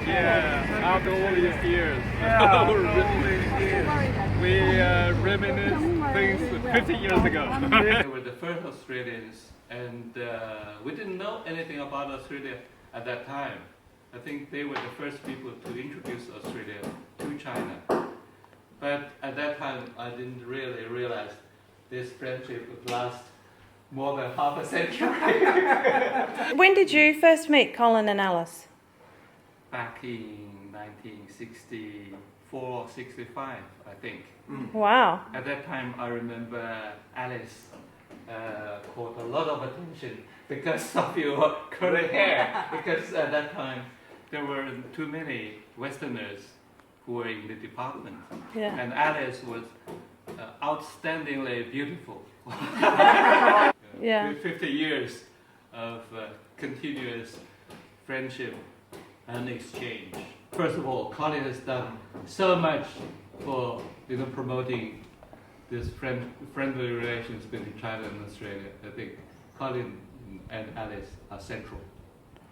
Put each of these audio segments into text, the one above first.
Yeah, after all these years. We reminisce things 50 years ago. They were the first Australians, and we didn't know anything about Australia at that time. I think they were the first people to introduce Australia to China. But at that time, I didn't really realize this friendship would last more than half a century. When did you first meet Colin and Alice? Back in 1964, 65, I think. Wow. At that time, I remember Alice caught a lot of attention because of your curly hair. Because at that time, there were too many Westerners who were in the department. Yeah. And Alice was outstandingly beautiful. Yeah. 50 years of continuous friendship and exchange. First of all, Colin has done so much for promoting this friendly relations between China and Australia. I think Colin and Alice are central.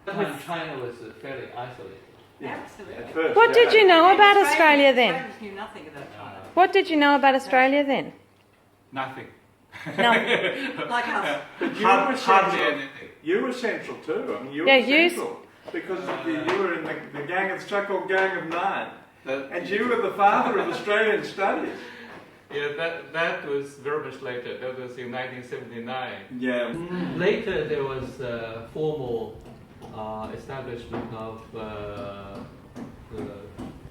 At the time, China was fairly isolated. Yeah. Absolutely. What did you know about Australia then? Australians knew nothing at that time. What did you know about Australia then? Nothing. No. Like us. But you were Hardly central. anything. You were central too. I mean, you Yeah, were you central because you were in the gang, it's called Gang of Nine, That- and you were the father of Australian studies. Yeah, that was very much later. That was in 1979. Yeah. Later, there was a formal establishment of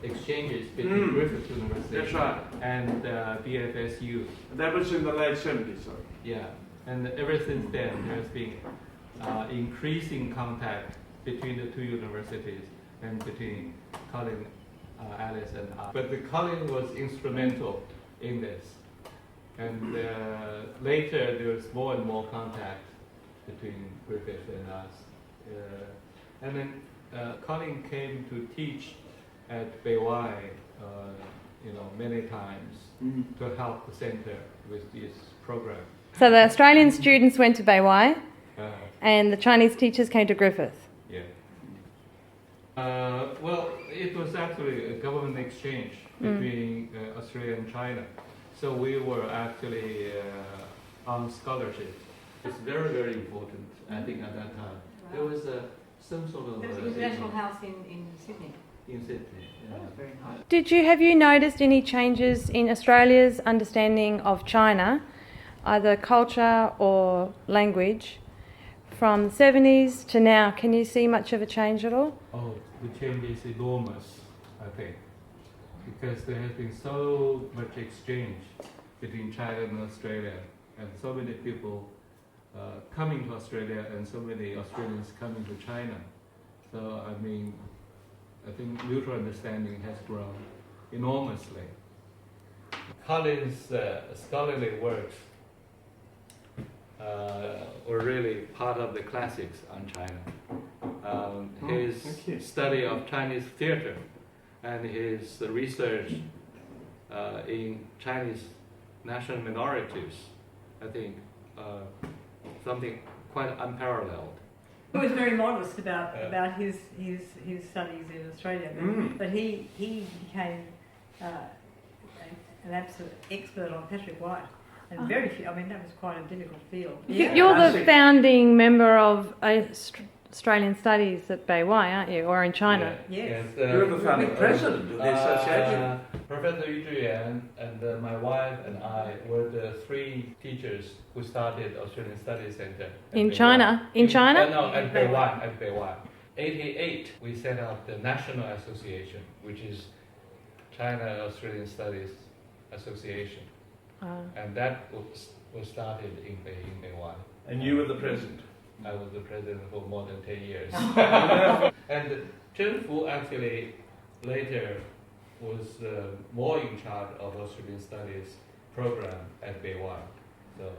exchanges between Griffith University That's right. and BFSU. That was in the late 70s. Sorry. Yeah, and ever since then, there's been increasing contact between the two universities and between Colin, Alice, and I. But the Colin was instrumental in this, and later there was more and more contact between Griffith and us. And then Colin came to teach at Beihai, many times to help the center with this program. So the Australian students went to Beihai Uh, and the Chinese teachers came to Griffith. Yeah. Well, it was actually a government exchange between Australia and China. So we were actually on scholarship. It's very, very important, I think, at that time. There was some sort of... There was an international house in Sydney. in Sydney. That was very nice. Have you noticed any changes in Australia's understanding of China, either culture or language, from the 70s to now? Can you see much of a change at all? Oh, the change is enormous, I think, because there has been so much exchange between China and Australia, and so many people coming to Australia and so many Australians coming to China. So, I think mutual understanding has grown enormously. Colin's scholarly works were really part of the classics on China. His study of Chinese theater and his research in Chinese national minorities, I think, something quite unparalleled. He was very modest about his studies in Australia, but he became an absolute expert on Patrick White. And very few, that was quite a difficult field. You're the founding member of Australian Studies at Beihai, aren't you? Or in China? Yes. You're the founding president of the association. Professor Yu Zhuyan and my wife and I were the three teachers who started Australian Studies Center. In China? In China? No, at Beihai. 88, we set up the National Association, which is China Australian Studies Association. And that was started in Beihai. And you were the president. I was the president for more than 10 years. And Chen Fu actually later was more in charge of Australian Studies program at Beihai. So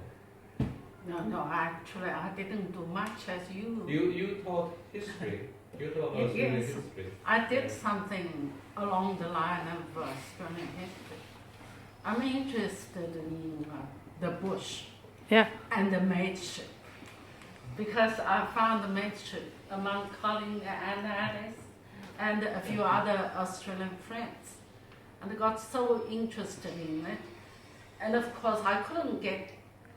No, actually I didn't do much as you. you taught history. You taught Australian Yes. history. I did something along the line of Australian history. I'm interested in the bush Yeah. and the mateship. because I found the match among Colin and Alice and a few other Australian friends, and I got so interested in it. And of course, I couldn't get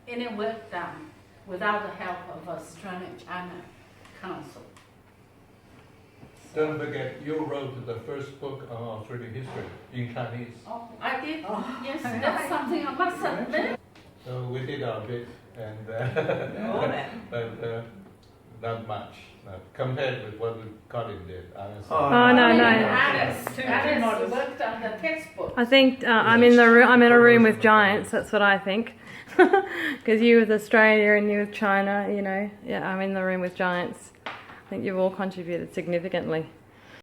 any work done without the help of Australia-China Council. Don't forget, you wrote the first book on Australian history in Chinese. Oh, I did. Yes, that's something I must admit. So we did our bit, and but not much compared with what Colin did, honestly. Oh, no, no. Alice worked on the textbook. I think I'm in a room with giants. That's what I think. Because you with Australia and you with China, you know, yeah, I'm in the room with giants. I think you've all contributed significantly.